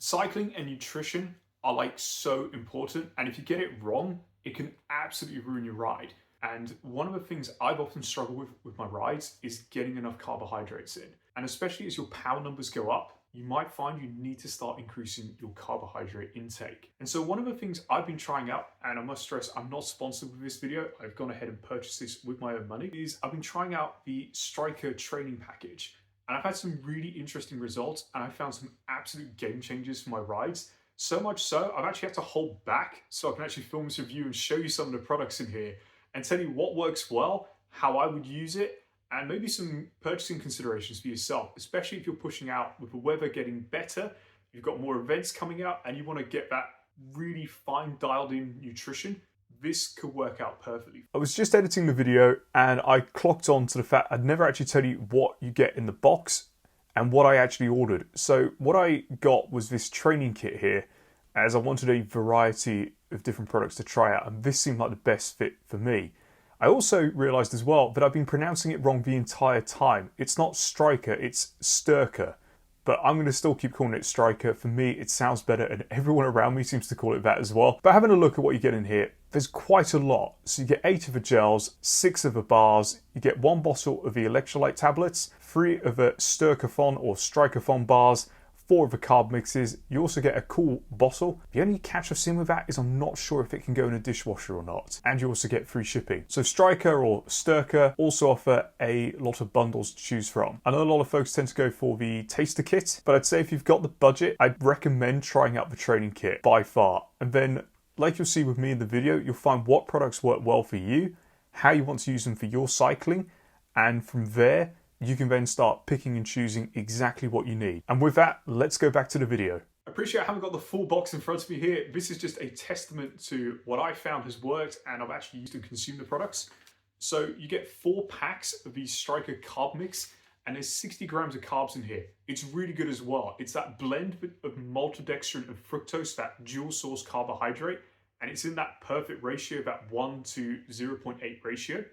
Cycling and nutrition are like so important, and if you get it wrong, it can absolutely ruin your ride. And one of the things I've often struggled with my rides is getting enough carbohydrates in. And especially as your power numbers go up, you might find you need to start increasing your carbohydrate intake. And so one of the things I've been trying out, and I must stress I'm not sponsored with this video, I've gone ahead and purchased this with my own money, is I've been trying out the Styrkr Training Package. And I've had some really interesting results, and I found some absolute game changers for my rides. So much so, I've actually had to hold back so I can actually film this review and show you some of the products in here and tell you what works well, how I would use it, and maybe some purchasing considerations for yourself, especially if you're pushing out with the weather getting better, you've got more events coming out, and you want to get that really fine dialed in nutrition. This could work out perfectly. I was just editing the video and I clocked on to the fact I'd never actually tell you what you get in the box and what I actually ordered. So what I got was this training kit here, as I wanted a variety of different products to try out, and this seemed like the best fit for me. I also realised as well that I've been pronouncing it wrong the entire time. It's not Styrkr, it's Styrkr. But I'm going to still keep calling it Styrkr. For me, it sounds better, and everyone around me seems to call it that as well. But having a look at what you get in here, there's quite a lot. So you get 8 of the gels, 6 of the bars, you get 1 bottle of the electrolyte tablets, 3 of the Styrkr or Strykerphon bars, 4 of the carb mixes. You also get a cool bottle. The only catch I've seen with that is I'm not sure if it can go in a dishwasher or not. And you also get free shipping. So Styrkr or Styrkr also offer a lot of bundles to choose from. I know a lot of folks tend to go for the taster kit, but I'd say if you've got the budget, I'd recommend trying out the training kit by far. And then, like you'll see with me in the video, you'll find what products work well for you, how you want to use them for your cycling, and from there, you can then start picking and choosing exactly what you need. And with that, let's go back to the video. I appreciate I haven't got the full box in front of me here. This is just a testament to what I found has worked, and I've actually used and consumed the products. So you get 4 packs of the Styrkr carb mix, and there's 60 grams of carbs in here. It's really good as well. It's that blend of maltodextrin and fructose, that dual source carbohydrate, and it's in that perfect ratio, that 1 to 0.8 ratio.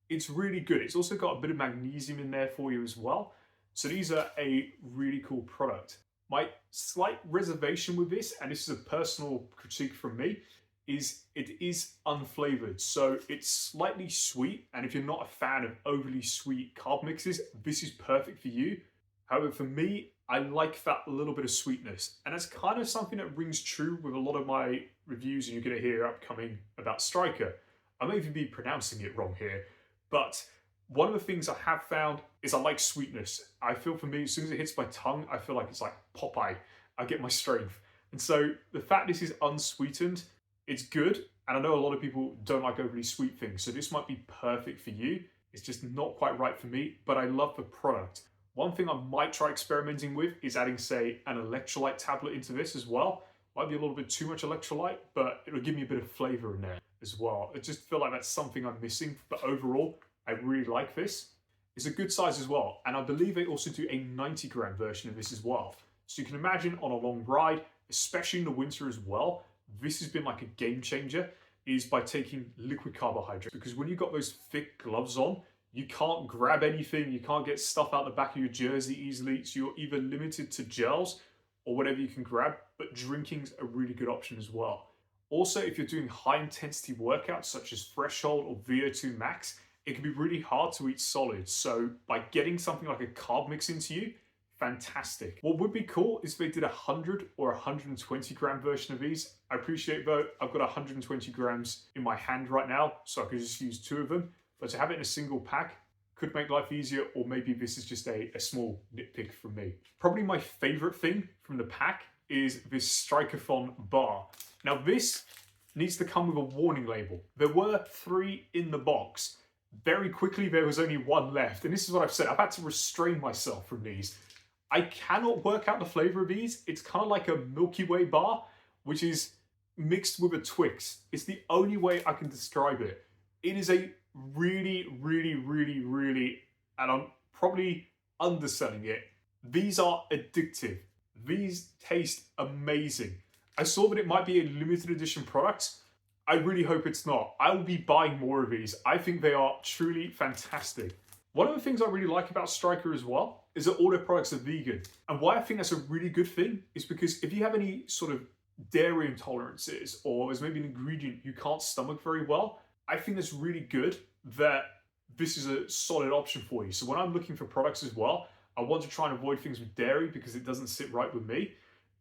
It's really good. It's also got a bit of magnesium in there for you as well. So these are a really cool product. My slight reservation with this, and this is a personal critique from me, is it is unflavored. So it's slightly sweet, and if you're not a fan of overly sweet carb mixes, this is perfect for you. However, for me, I like that little bit of sweetness. And that's kind of something that rings true with a lot of my reviews, and you're gonna hear upcoming about Styrkr. I may even be pronouncing it wrong here. But one of the things I have found is I like sweetness. I feel for me, as soon as it hits my tongue, I feel like it's like Popeye. I get my strength. And so the fact this is unsweetened, it's good. And I know a lot of people don't like overly sweet things. So this might be perfect for you. It's just not quite right for me, but I love the product. One thing I might try experimenting with is adding, say, an electrolyte tablet into this as well. Might be a little bit too much electrolyte, but it'll give me a bit of flavor in there as well. I just feel like that's something I'm missing, but overall, I really like this. It's a good size as well, and I believe they also do a 90 gram version of this as well. So you can imagine on a long ride, especially in the winter as well, this has been like a game changer, is by taking liquid carbohydrates. Because when you've got those thick gloves on, you can't grab anything, you can't get stuff out the back of your jersey easily, so you're either limited to gels or whatever you can grab, but drinking's a really good option as well. Also, if you're doing high intensity workouts such as threshold or VO2 max, it can be really hard to eat solids. So by getting something like a carb mix into you, fantastic. What would be cool is if they did 100 or 120 gram version of these. I appreciate though, I've got 120 grams in my hand right now, so I could just use 2 of them. But to have it in a single pack could make life easier, or maybe this is just a small nitpick from me. Probably my favorite thing from the pack is this Strykerphon bar. Now this needs to come with a warning label. There were 3 in the box. Very quickly, there was only 1 left. And this is what I've said, I've had to restrain myself from these. I cannot work out the flavor of these. It's kind of like a Milky Way bar, which is mixed with a Twix. It's the only way I can describe it. It is a really, and I'm probably underselling it, these are addictive. These taste amazing. I saw that it might be a limited edition product. I really hope it's not. I will be buying more of these. I think they are truly fantastic. One of the things I really like about Styrkr as well is that all their products are vegan. And why I think that's a really good thing is because if you have any sort of dairy intolerances, or there's maybe an ingredient you can't stomach very well, I think it's really good that this is a solid option for you. So when I'm looking for products as well, I want to try and avoid things with dairy because it doesn't sit right with me.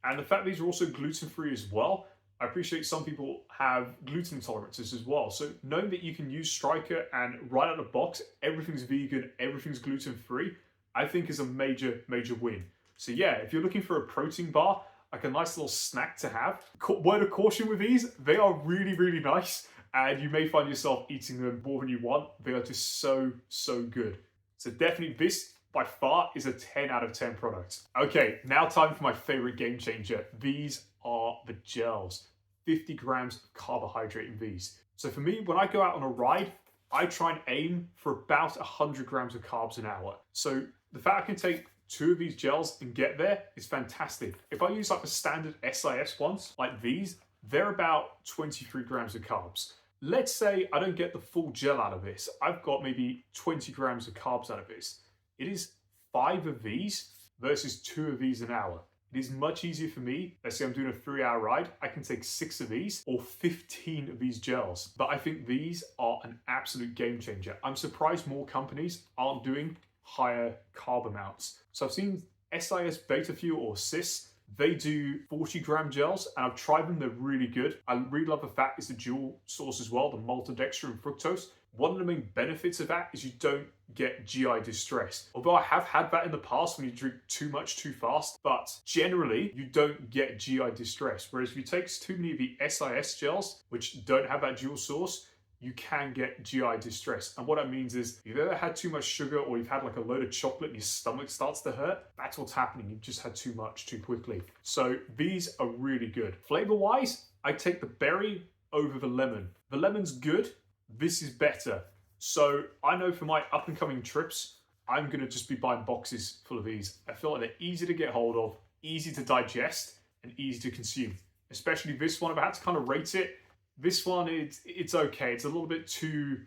And the fact these are also gluten-free as well, I appreciate some people have gluten intolerances as well. So knowing that you can use Styrkr and right out of the box, everything's vegan, everything's gluten-free, I think is a major, major win. So yeah, if you're looking for a protein bar, like a nice little snack to have, word of caution with these, they are really, really nice. And you may find yourself eating them more than you want. They are just so, so good. So definitely this, by far, is a 10 out of 10 product. Okay, now time for my favorite game changer. These are the gels. 50 grams of carbohydrate in these. So for me, when I go out on a ride, I try and aim for about 100 grams of carbs an hour. So the fact I can take 2 of these gels and get there is fantastic. If I use like the standard SIS ones, like these, they're about 23 grams of carbs. Let's say I don't get the full gel out of this. I've got maybe 20 grams of carbs out of this. It is 5 of these versus 2 of these an hour. It is much easier for me. Let's say I'm doing a 3-hour ride. I can take 6 of these or 15 of these gels. But I think these are an absolute game changer. I'm surprised more companies aren't doing higher carb amounts. So I've seen SIS Beta Fuel or SIS, they do 40 gram gels and I've tried them, they're really good. I really love the fact it's the dual source as well, the maltodextrin and fructose. One of the main benefits of that is you don't get GI distress. Although I have had that in the past when you drink too much too fast, but generally you don't get GI distress. Whereas if you take too many of the SIS gels, which don't have that dual source, you can get GI distress. And what that means is if you've ever had too much sugar or you've had like a load of chocolate and your stomach starts to hurt, that's what's happening. You've just had too much too quickly. So these are really good. Flavor wise, I take the berry over the lemon. The lemon's good. This is better. So I know for my up and coming trips, I'm gonna just be buying boxes full of these. I feel like they're easy to get hold of, easy to digest, and easy to consume. Especially this one, if I had to kind of rate it, this one, it's okay. It's a little bit too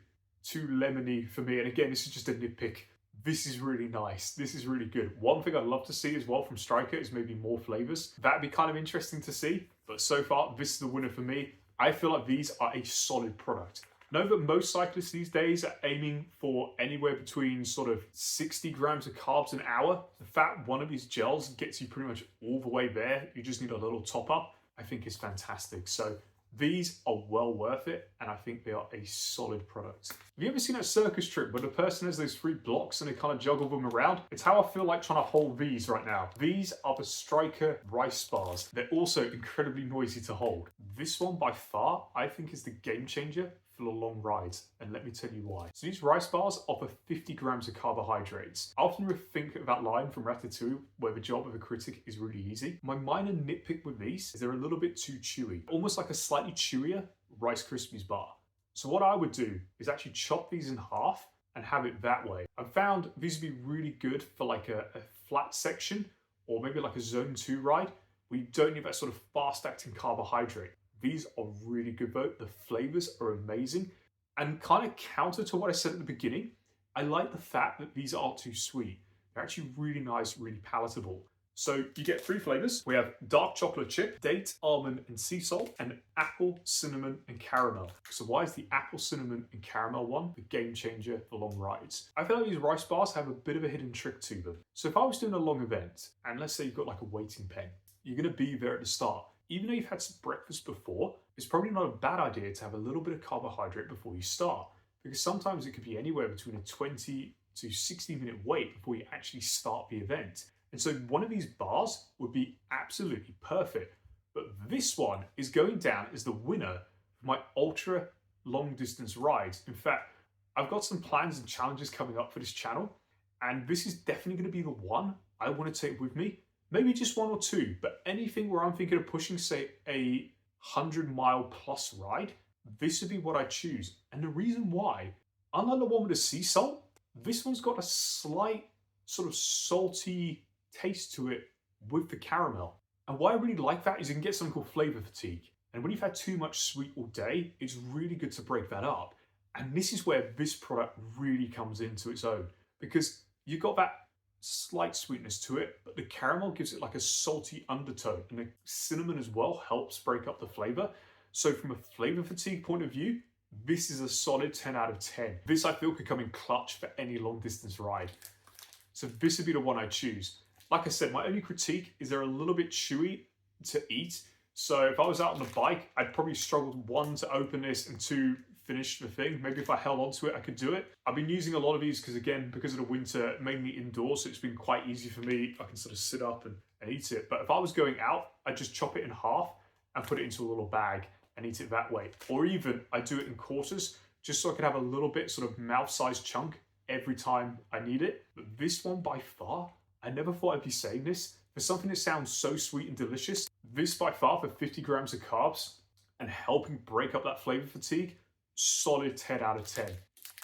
lemony for me. And again, this is just a nitpick. This is really nice. This is really good. One thing I'd love to see as well from Styrkr is maybe more flavors. That'd be kind of interesting to see. But so far, this is the winner for me. I feel like these are a solid product. Know that most cyclists these days are aiming for anywhere between sort of 60 grams of carbs an hour. The fact one of these gels gets you pretty much all the way there, you just need a little top up, I think is fantastic. So these are well worth it, and I think they are a solid product. Have you ever seen that circus trick where the person has those 3 blocks and they kind of juggle them around? It's how I feel like trying to hold these right now. These are the Styrkr rice bars. They're also incredibly noisy to hold. This one by far, I think is the game changer for the long rides, and let me tell you why. So these rice bars offer 50 grams of carbohydrates. I often think of that line from Ratatouille where the job of a critic is really easy. My minor nitpick with these is they're a little bit too chewy, almost like a slightly chewier Rice Krispies bar. So what I would do is actually chop these in half and have it that way. I've found these would be really good for like a flat section or maybe like a zone 2 ride where you don't need that sort of fast acting carbohydrate. These are really good though. The flavors are amazing. And kind of counter to what I said at the beginning, I like the fact that these aren't too sweet. They're actually really nice, really palatable. So you get 3 flavors. We have dark chocolate chip, date, almond, and sea salt, and apple, cinnamon, and caramel. So why is the apple, cinnamon, and caramel one the game changer for long rides? I feel like these rice bars have a bit of a hidden trick to them. So if I was doing a long event, and let's say you've got like a waiting pen, you're gonna be there at the start. Even though you've had some breakfast before, it's probably not a bad idea to have a little bit of carbohydrate before you start, because sometimes it could be anywhere between a 20 to 60 minute wait before you actually start the event. And so one of these bars would be absolutely perfect. But this one is going down as the winner for my ultra long distance rides. In fact, I've got some plans and challenges coming up for this channel, and this is definitely going to be the one I want to take with me. Maybe just 1 or 2, but anything where I'm thinking of pushing, say, a 100-mile plus ride, this would be what I choose. And the reason why, unlike the one with the sea salt, this one's got a slight sort of salty taste to it with the caramel. And why I really like that is you can get something called flavor fatigue. And when you've had too much sweet all day, it's really good to break that up. And this is where this product really comes into its own, because you've got that slight sweetness to it, but the caramel gives it like a salty undertone, and the cinnamon as well helps break up the flavor. So from a flavor fatigue point of view, this is a solid 10 out of 10. This I feel could come in clutch for any long distance ride. So this would be the one I choose. Like I said, my only critique is they're a little bit chewy to eat. So if I was out on the bike, I'd probably struggle, one, to open this, and two, finish the thing. Maybe if I held onto it, I could do it. I've been using a lot of these because, again, because of the winter, mainly indoors, so it's been quite easy for me. I can sort of sit up and eat it. But if I was going out, I'd just chop it in half and put it into a little bag and eat it that way. Or even I do it in quarters, just so I could have a little bit sort of mouth-sized chunk every time I need it. But this one by far, I never thought I'd be saying this, for something that sounds so sweet and delicious, this by far, for 50 grams of carbs and helping break up that flavor fatigue, solid 10 out of 10.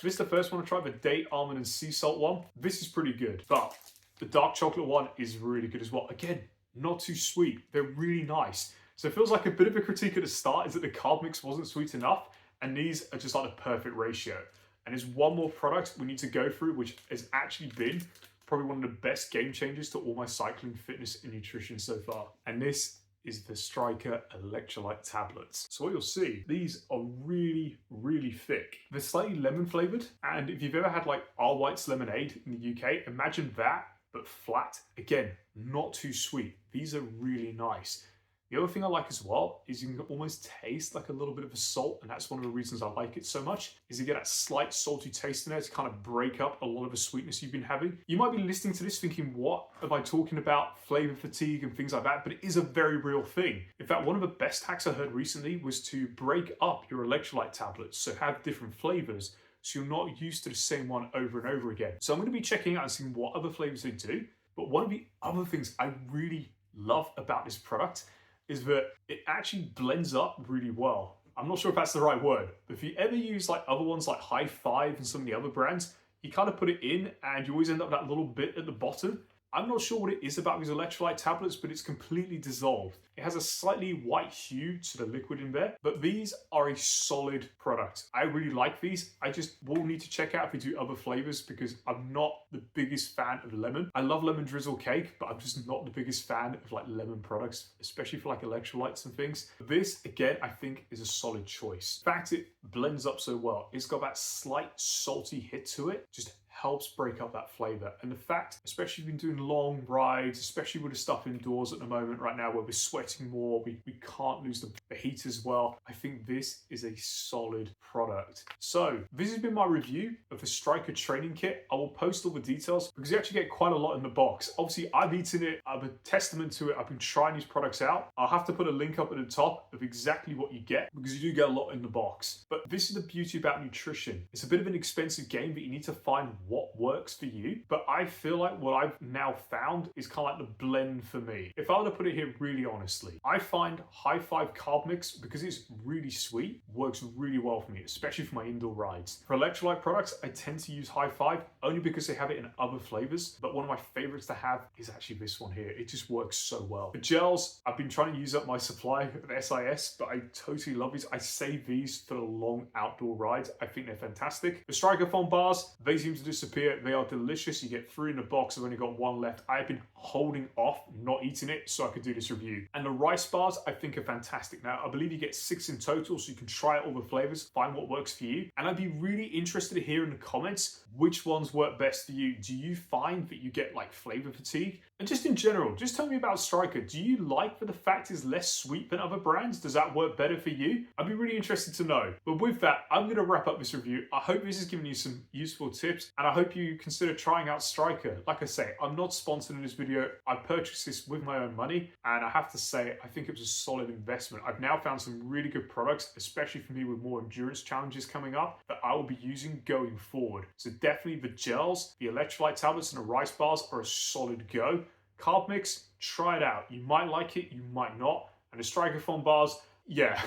This is the first one I tried, the date, almond, and sea salt one. This is pretty good, but the dark chocolate one is really good as well. Again, not too sweet. They're really nice. So it feels like a bit of a critique at the start is that the carb mix wasn't sweet enough, and these are just like the perfect ratio. And there's one more product we need to go through, which has actually been probably one of the best game changers to all my cycling, fitness, and nutrition so far. And this is the Styrkr electrolyte tablets. So what you'll see, these are really, really thick. They're slightly lemon flavored. And if you've ever had like R. White's lemonade in the UK, imagine that, but flat. Again, not too sweet. These are really nice. The other thing I like as well is you can almost taste like a little bit of a salt, and that's one of the reasons I like it so much, is you get that slight salty taste in there to kind of break up a lot of the sweetness you've been having. You might be listening to this thinking, what am I talking about? Flavor fatigue and things like that, but it is a very real thing. In fact, one of the best hacks I heard recently was to break up your electrolyte tablets, so have different flavors, so you're not used to the same one over and over again. So I'm going to be checking out and seeing what other flavors they do, but one of the other things I really love about this product is that it actually blends up really well. I'm not sure if that's the right word, but if you ever use like other ones like High Five and some of the other brands, you kind of put it in and you always end up with that little bit at the bottom. I'm not sure what it is about these electrolyte tablets, but it's completely dissolved. It has a slightly white hue to the liquid in there, but these are a solid product. I really like these. I just will need to check out if we do other flavors because I'm not the biggest fan of lemon. I love lemon drizzle cake, but I'm just not the biggest fan of like lemon products, especially for like electrolytes and things. This, again, I think is a solid choice. In fact, it blends up so well. It's got that slight salty hit to it, just helps break up that flavor. And the fact, especially if you've been doing long rides, especially with the stuff indoors at the moment right now where we're sweating more, we can't lose the heat as well. I think this is a solid product. So this has been my review of the Styrkr training kit. I will post all the details because you actually get quite a lot in the box. Obviously I've eaten it, I'm a testament to it. I've been trying these products out. I'll have to put a link up at the top of exactly what you get because you do get a lot in the box. But this is the beauty about nutrition. It's a bit of an expensive game, but you need to find what works for you. But I feel like what I've now found is kind of like the blend for me. If I were to put it here really honestly, I find High Five carb mix, because it's really sweet, works really well for me, especially for my indoor rides. For electrolyte products, I tend to use High Five only because they have it in other flavors, but one of my favorites to have is actually this one here. It just works so well. For gels, I've been trying to use up my supply of SIS, but I totally love these. I save these for the long outdoor rides. I think they're fantastic. The Styrkr foam bars, they seem to disappear. They are delicious. You get 3 in the box. I've only got 1 left. I have been holding off not eating it so I could do this review. And the rice bars I think are fantastic. Now, I believe you get 6 in total, so you can try all the flavors, find what works for you. And I'd be really interested to hear in the comments which ones work best for you. Do you find that you get like flavor fatigue? And just in general, just tell me about Styrkr. Do you like that the fact is less sweet than other brands? Does that work better for you? I'd be really interested to know. But with that, I'm going to wrap up this review. I hope this has given you some useful tips, and I hope you consider trying out Styrkr. Like I say, I'm not sponsored in this video. I purchased this with my own money, and I have to say, I think it was a solid investment. I've now found some really good products, especially for me with more endurance challenges coming up, that I will be using going forward. So definitely the gels, the electrolyte tablets, and the rice bars are a solid go. Carb mix, try it out. You might like it, you might not. And the Styrkr foam bars, yeah.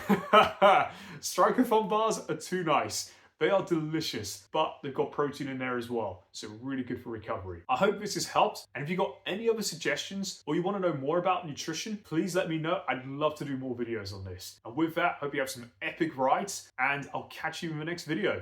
Styrkr foam bars are too nice. They are delicious, but they've got protein in there as well, so really good for recovery. I hope this has helped, and if you've got any other suggestions or you want to know more about nutrition, please let me know. I'd love to do more videos on this. And with that, hope you have some epic rides, and I'll catch you in the next video.